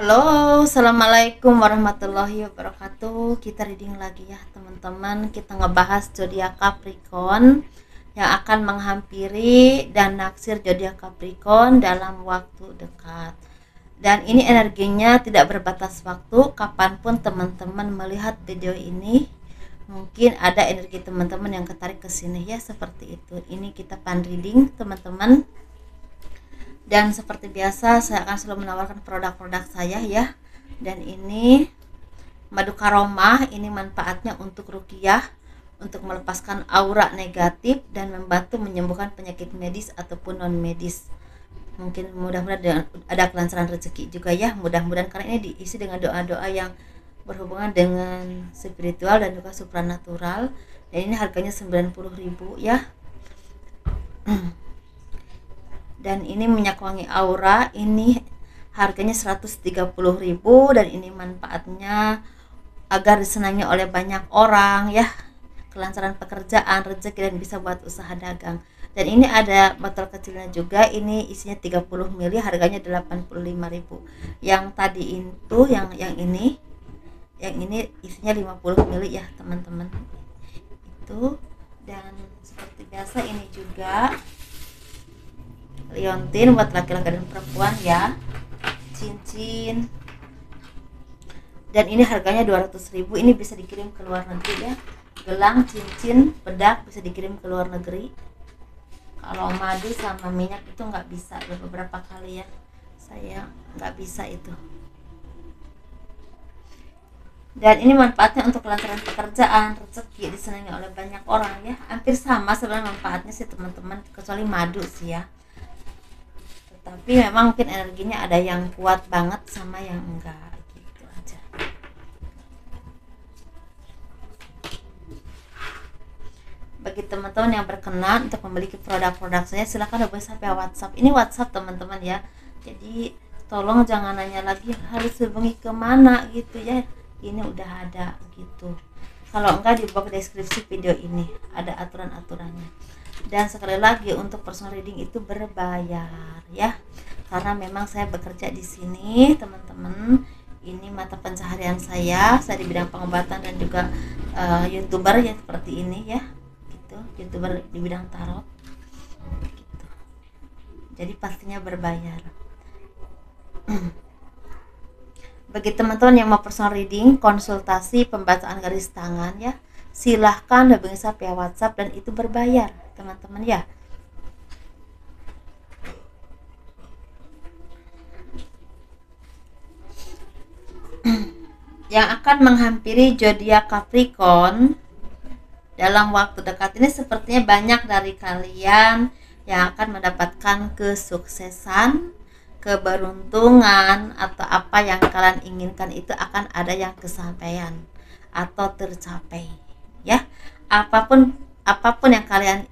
Halo, assalamualaikum warahmatullahi wabarakatuh. Kita reading lagi ya teman-teman. Kita ngebahas zodiak Capricorn yang akan menghampiri dan naksir zodiak Capricorn dalam waktu dekat. Dan ini energinya tidak berbatas waktu. Kapanpun teman-teman melihat video ini, mungkin ada energi teman-teman yang ketarik ke sini ya, seperti itu. Ini kita pan reading teman-teman. Dan seperti biasa saya akan selalu menawarkan produk-produk saya ya. Dan ini madu karomah, ini manfaatnya untuk ruqyah, untuk melepaskan aura negatif dan membantu menyembuhkan penyakit medis ataupun non medis. Mungkin mudah-mudahan ada kelancaran rezeki juga ya, mudah-mudahan, karena ini diisi dengan doa-doa yang berhubungan dengan spiritual dan juga supranatural. Dan ini harganya 90.000 ya. Dan ini minyak wangi aura, ini harganya 130.000. Dan ini manfaatnya agar disenangi oleh banyak orang ya, kelancaran pekerjaan, rezeki, dan bisa buat usaha dagang. Dan ini ada botol kecilnya juga, ini isinya 30 ml, harganya 85.000. Yang tadi itu yang ini isinya 50 ml ya teman-teman itu. Dan seperti biasa ini juga liontin buat laki-laki dan perempuan ya, cincin. Dan ini harganya 200.000. Ini bisa dikirim ke luar negeri ya, gelang, cincin, bedak bisa dikirim ke luar negeri. Kalau madu sama minyak itu nggak bisa, beberapa kali ya saya nggak bisa itu. Dan ini manfaatnya untuk kelancaran pekerjaan, rezeki, disenangi oleh banyak orang ya. Hampir sama sebenarnya manfaatnya sih teman-teman, kecuali madu sih ya. Tapi memang mungkin energinya ada yang kuat banget sama yang enggak, gitu aja. Bagi teman-teman yang berkenan untuk memiliki produk-produk saya, silahkan hubungi saya WhatsApp. Ini WhatsApp teman-teman ya, jadi tolong jangan nanya lagi harus hubungi kemana gitu ya. Ini udah ada gitu. Kalau enggak, di box deskripsi video ini ada aturan-aturannya. Dan sekali lagi, untuk personal reading itu berbayar ya, karena memang saya bekerja di sini teman-teman. Ini mata pencaharian saya di bidang pengobatan dan juga youtuber ya, seperti ini ya gitu, youtuber di bidang tarot gitu. Jadi pastinya berbayar. Bagi teman-teman yang mau personal reading, konsultasi, pembacaan garis tangan ya, silahkan hubungi saya via WhatsApp, dan itu berbayar teman-teman ya. Yang akan menghampiri zodiak Capricorn dalam waktu dekat ini, sepertinya banyak dari kalian yang akan mendapatkan kesuksesan, keberuntungan, atau apa yang kalian inginkan itu akan ada yang kesampaian atau tercapai ya. Apapun yang kalian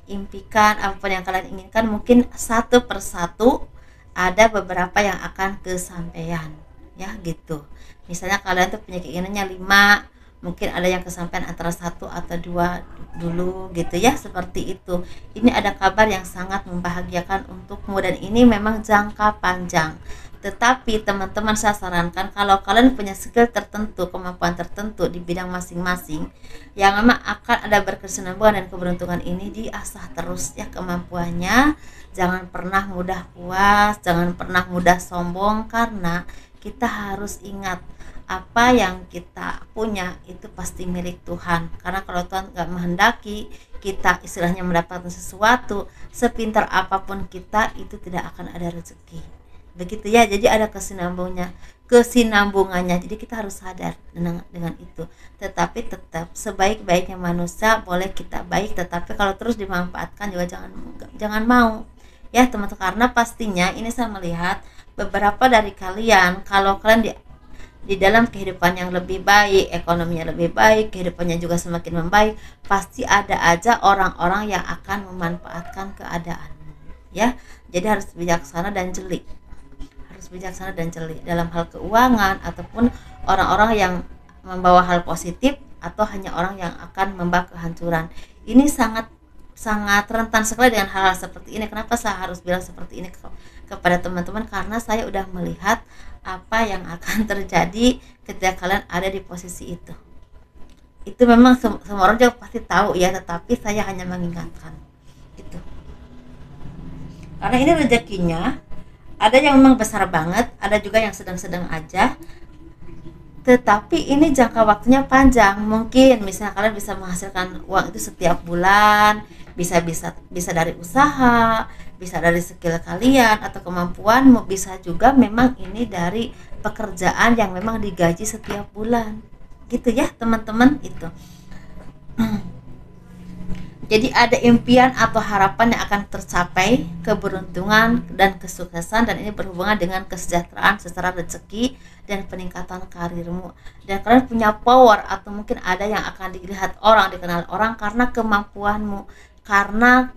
impikan, apapun yang kalian inginkan, mungkin satu persatu ada beberapa yang akan kesampaian ya gitu. Misalnya kalian tuh punya keinginannya 5, mungkin ada yang kesampaian antara 1 atau 2 dulu gitu ya, seperti itu. Ini ada kabar yang sangat membahagiakan untukmu, dan ini memang jangka panjang. Tetapi teman-teman, saya sarankan kalau kalian punya skill tertentu, kemampuan tertentu di bidang masing-masing, yang memang akan ada berkesinambungan dan keberuntungan, ini diasah terus ya kemampuannya. Jangan pernah mudah puas, jangan pernah mudah sombong, karena kita harus ingat apa yang kita punya itu pasti milik Tuhan. Karena kalau Tuhan nggak menghendaki kita istilahnya mendapatkan sesuatu, sepintar apapun kita, itu tidak akan ada rezeki. Begitu ya, jadi ada kesinambungannya. Jadi kita harus sadar dengan itu. Tetapi tetap sebaik-baiknya manusia, boleh kita baik, tetapi kalau terus dimanfaatkan juga jangan mau ya teman-teman. Karena pastinya ini saya melihat beberapa dari kalian, kalau kalian di dalam kehidupan yang lebih baik, ekonominya lebih baik, kehidupannya juga semakin membaik, pasti ada aja orang-orang yang akan memanfaatkan keadaan ya. Jadi harus bijaksana dan jeli, dalam hal keuangan, ataupun orang-orang yang membawa hal positif, atau hanya orang yang akan membawa kehancuran. Ini sangat sangat rentan sekali dengan hal-hal seperti ini. Kenapa saya harus bilang seperti ini kepada teman-teman? Karena saya udah melihat apa yang akan terjadi ketika kalian ada di posisi itu. Itu memang semua orang juga pasti tahu ya, tetapi saya hanya mengingatkan gitu. Karena ini rezekinya ada yang memang besar banget, ada juga yang sedang-sedang aja. Tetapi ini jangka waktunya panjang. Mungkin misalnya kalian bisa menghasilkan uang itu setiap bulan, bisa dari usaha, bisa dari skill kalian atau kemampuanmu, bisa juga memang ini dari pekerjaan yang memang digaji setiap bulan. Gitu ya, teman-teman itu. Jadi ada impian atau harapan yang akan tercapai, keberuntungan dan kesuksesan, dan ini berhubungan dengan kesejahteraan secara rezeki dan peningkatan karirmu. Dan kalian punya power atau mungkin ada yang akan dilihat orang, dikenal orang karena kemampuanmu, karena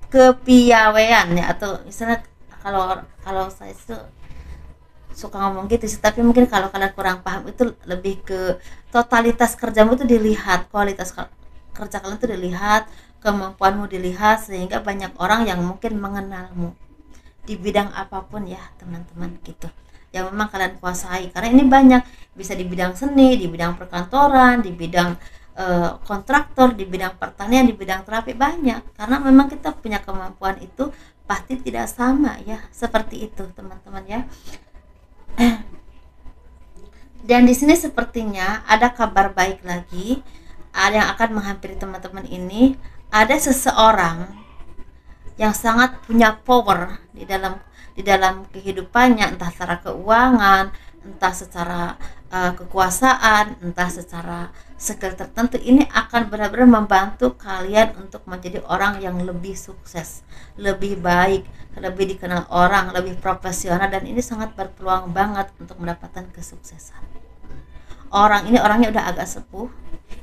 kepiawaian ya, atau misalnya kalau saya itu suka ngomong gitu sih, tapi mungkin kalau kalian kurang paham itu lebih ke totalitas kerjamu itu dilihat, kualitas kerja kalian itu dilihat, kemampuanmu dilihat, sehingga banyak orang yang mungkin mengenalmu di bidang apapun ya teman-teman gitu, yang memang kalian kuasai. Karena ini banyak, bisa di bidang seni, di bidang perkantoran, di bidang kontraktor, di bidang pertanian, di bidang terapi, banyak. Karena memang kita punya kemampuan itu pasti tidak sama ya, seperti itu teman-teman ya. Dan di sini sepertinya ada kabar baik lagi, ada yang akan menghampiri teman-teman ini. Ada seseorang yang sangat punya power di dalam kehidupannya, entah secara keuangan, entah secara kekuasaan, entah secara skill tertentu. Ini akan benar-benar membantu kalian untuk menjadi orang yang lebih sukses, lebih baik, lebih dikenal orang, lebih profesional, dan ini sangat berpeluang banget untuk mendapatkan kesuksesan. Orang ini orangnya udah agak sepuh,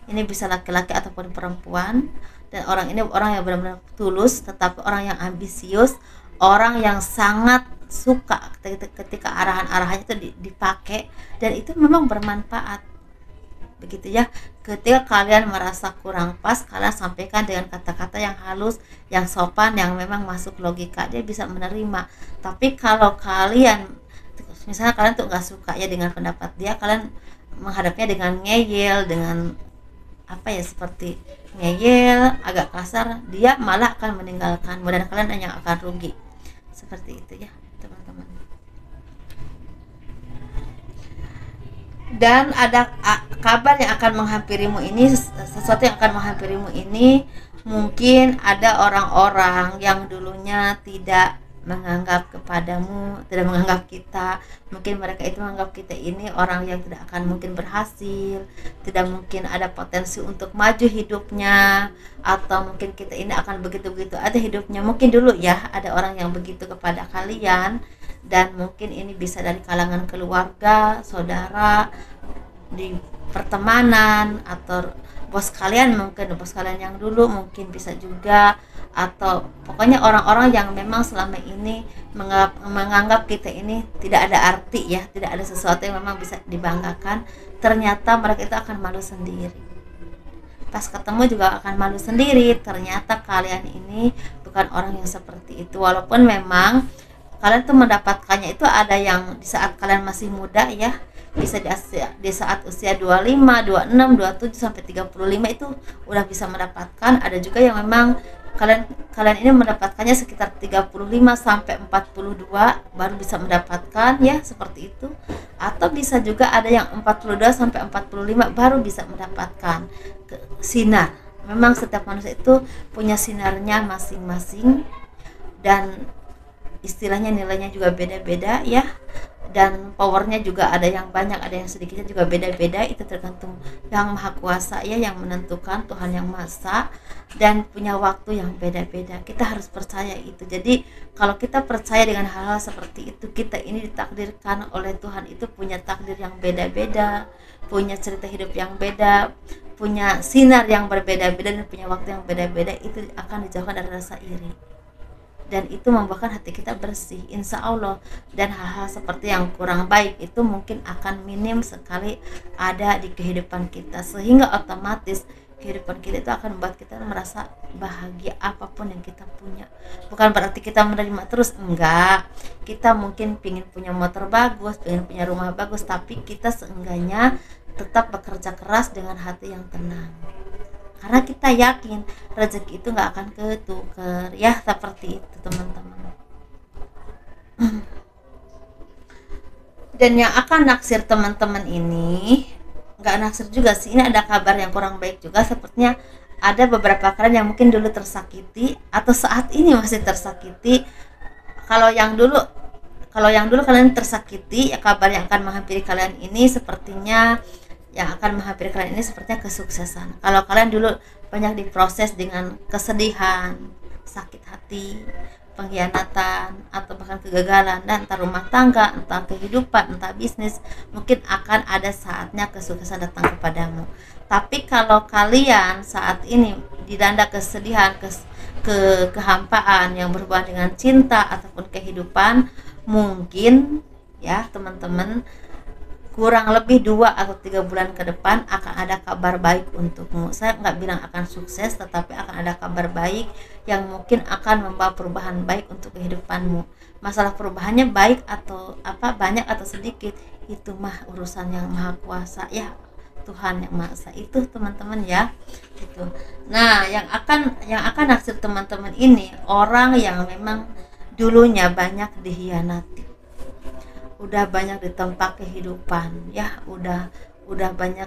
ini bisa laki-laki ataupun perempuan, dan orang ini orang yang benar-benar tulus, tetapi orang yang ambisius, orang yang sangat suka ketika arahan-arahannya itu dipakai, dan itu memang bermanfaat begitu ya. Ketika kalian merasa kurang pas, kalian sampaikan dengan kata-kata yang halus, yang sopan, yang memang masuk logika, dia bisa menerima. Tapi kalau kalian misalnya kalian tuh nggak suka ya dengan pendapat dia, kalian menghadapnya dengan ngeyel, dengan seperti ngeyel, agak kasar, dia malah akan meninggalkanmu dan kalian hanya akan rugi. Seperti itu ya teman-teman. Dan ada kabar yang akan menghampirimu ini, sesuatu yang akan menghampirimu ini, mungkin ada orang-orang yang dulunya tidak menganggap kepadamu, tidak menganggap kita, mungkin mereka itu menganggap kita ini orang yang tidak akan mungkin berhasil, tidak mungkin ada potensi untuk maju hidupnya, atau mungkin kita ini akan begitu-begitu ada hidupnya. Mungkin dulu ya ada orang yang begitu kepada kalian, dan mungkin ini bisa dari kalangan keluarga, saudara, di pertemanan, atau bos kalian, mungkin bos kalian yang dulu, mungkin bisa juga, atau pokoknya orang-orang yang memang selama ini menganggap kita ini tidak ada arti ya, tidak ada sesuatu yang memang bisa dibanggakan. Ternyata mereka itu akan malu sendiri, pas ketemu juga akan malu sendiri. Ternyata kalian ini bukan orang yang seperti itu, walaupun memang kalian tuh mendapatkannya itu ada yang di saat kalian masih muda ya, bisa di saat usia 25, 26, 27 sampai 35 itu udah bisa mendapatkan. Ada juga yang memang kalian ini mendapatkannya sekitar 35 sampai 42 baru bisa mendapatkan ya, seperti itu. Atau bisa juga ada yang 42 sampai 45 baru bisa mendapatkan sinar. Memang setiap manusia itu punya sinarnya masing-masing, dan istilahnya nilainya juga beda-beda ya, dan powernya juga ada yang banyak, ada yang sedikitnya juga beda-beda. Itu tergantung yang maha kuasa ya, yang menentukan, Tuhan yang Maha Esa, dan punya waktu yang beda-beda. Kita harus percaya itu. Jadi kalau kita percaya dengan hal-hal seperti itu, kita ini ditakdirkan oleh Tuhan itu punya takdir yang beda-beda, punya cerita hidup yang beda, punya sinar yang berbeda-beda, dan punya waktu yang beda-beda. Itu akan dijauhkan dari rasa iri, dan itu membuatkan hati kita bersih, insya Allah. Dan hal-hal seperti yang kurang baik itu mungkin akan minim sekali ada di kehidupan kita, sehingga otomatis kehidupan kita itu akan membuat kita merasa bahagia apapun yang kita punya. Bukan berarti kita menerima terus, enggak. Kita mungkin pengen punya motor bagus, pengen punya rumah bagus, tapi kita seenggaknya tetap bekerja keras dengan hati yang tenang. Karena kita yakin rezeki itu nggak akan ketuker, ya seperti itu teman-teman. Dan yang akan naksir teman-teman ini, nggak naksir juga sih, ini ada kabar yang kurang baik juga. Sepertinya ada beberapa kalian yang mungkin dulu tersakiti atau saat ini masih tersakiti. Kalau yang dulu kalian tersakiti, ya kabar yang akan menghampiri kalian ini sepertinya kesuksesan. Kalau kalian dulu banyak diproses dengan kesedihan, sakit hati, pengkhianatan, atau bahkan kegagalan, dan entah rumah tangga, entah kehidupan, entah bisnis, mungkin akan ada saatnya kesuksesan datang kepadamu. Tapi kalau kalian saat ini dilanda kesedihan, kehampaan yang berhubungan dengan cinta ataupun kehidupan, mungkin ya teman-teman, kurang lebih 2 atau 3 bulan ke depan akan ada kabar baik untukmu. Saya nggak bilang akan sukses, tetapi akan ada kabar baik yang mungkin akan membawa perubahan baik untuk kehidupanmu. Masalah perubahannya baik atau banyak atau sedikit, itu mah urusan yang maha kuasa, ya Tuhan yang maha esa itu teman-teman ya. Gitu. Nah, yang akan naksir teman-teman ini orang yang memang dulunya banyak dihianati, udah banyak ditempa kehidupan, ya udah banyak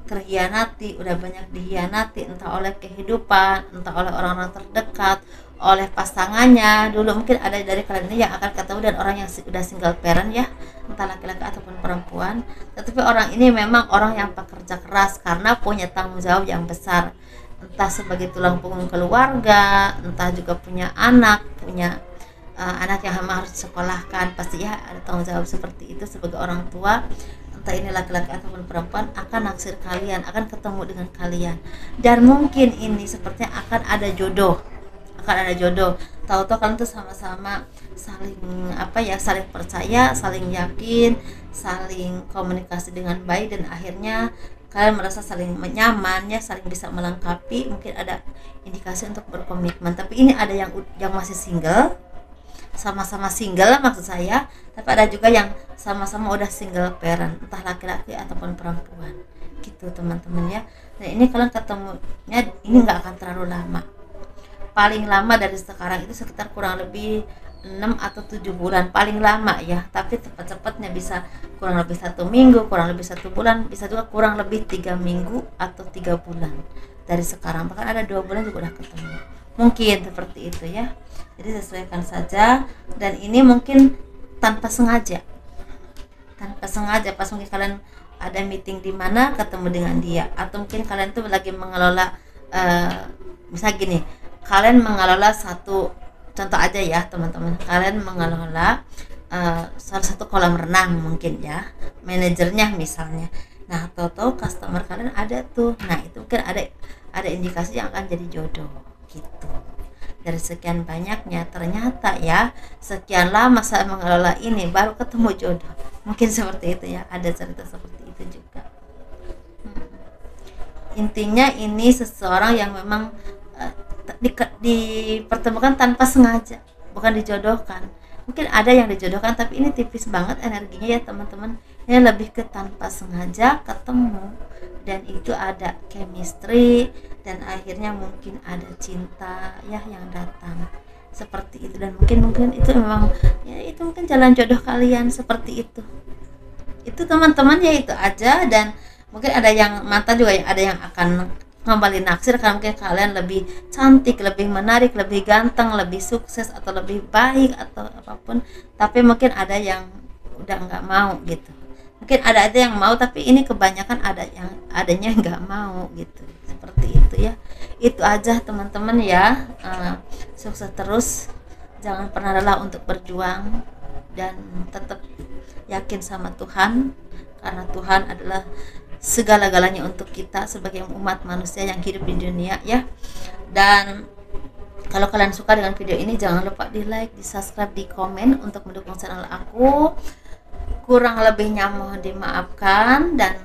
terhianati, udah banyak dihianati, entah oleh kehidupan, entah oleh orang-orang terdekat, oleh pasangannya. Dulu mungkin ada dari kalian ini yang akan ketemu dan orang yang udah single parent, ya entah laki-laki ataupun perempuan. Tetapi orang ini memang orang yang pekerja keras karena punya tanggung jawab yang besar, entah sebagai tulang punggung keluarga, entah juga punya anak anak yang harus disekolahkan. Pasti ya ada tanggung jawab seperti itu sebagai orang tua, entah ini laki-laki ataupun perempuan, akan naksir kalian, akan ketemu dengan kalian. Dan mungkin ini sepertinya akan ada jodoh, tahu-tahu kalian tuh sama-sama saling saling percaya, saling yakin, saling komunikasi dengan baik, dan akhirnya kalian merasa saling nyaman, ya saling bisa melengkapi. Mungkin ada indikasi untuk berkomitmen. Tapi ini ada yang masih single, sama-sama single maksud saya, tapi ada juga yang sama-sama udah single parent, entah laki-laki ataupun perempuan gitu teman-teman ya. Nah ini kalian ketemunya ini nggak akan terlalu lama, paling lama dari sekarang itu sekitar kurang lebih 6 atau 7 bulan paling lama ya. Tapi cepat-cepatnya bisa kurang lebih 1 minggu, kurang lebih 1 bulan, bisa juga kurang lebih 3 minggu atau 3 bulan dari sekarang, bahkan ada 2 bulan juga udah ketemu, mungkin seperti itu ya. Jadi sesuaikan saja. Dan ini mungkin tanpa sengaja pas mungkin kalian ada meeting di mana ketemu dengan dia, atau mungkin kalian tuh lagi mengelola misal gini, kalian mengelola satu, contoh aja ya teman-teman, kalian mengelola salah satu kolam renang mungkin ya, manajernya misalnya. Nah tahu-tahu customer kalian ada tuh, nah itu mungkin ada indikasi yang akan jadi jodoh gitu. Dari sekian banyaknya ternyata ya, sekian lama saya mengelola ini baru ketemu jodoh, mungkin seperti itu ya, ada cerita seperti itu juga. Intinya ini seseorang yang memang dipertemukan tanpa sengaja, bukan dijodohkan. Mungkin ada yang dijodohkan, tapi ini tipis banget energinya ya teman-teman. Ini lebih ke tanpa sengaja ketemu, dan itu ada chemistry, dan akhirnya mungkin ada cinta ya yang datang seperti itu. Dan mungkin itu memang ya, itu mungkin jalan jodoh kalian seperti itu teman-teman ya. Itu aja. Dan mungkin ada yang mantan juga, ada yang akan kembali naksir karena mungkin kalian lebih cantik, lebih menarik, lebih ganteng, lebih sukses, atau lebih baik, atau apapun. Tapi mungkin ada yang udah nggak mau gitu. Mungkin ada yang mau, tapi ini kebanyakan adanya nggak mau gitu, seperti itu ya. Itu aja teman-teman ya. Sukses terus, jangan pernah lelah untuk berjuang, dan tetap yakin sama Tuhan, karena Tuhan adalah segala-galanya untuk kita sebagai umat manusia yang hidup di dunia ya. Dan kalau kalian suka dengan video ini, jangan lupa di like, di subscribe, di komen untuk mendukung channel aku. Kurang lebihnya mohon dimaafkan, dan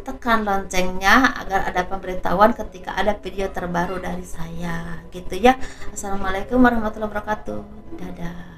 tekan loncengnya agar ada pemberitahuan ketika ada video terbaru dari saya gitu ya. Assalamualaikum warahmatullahi wabarakatuh. Dadah.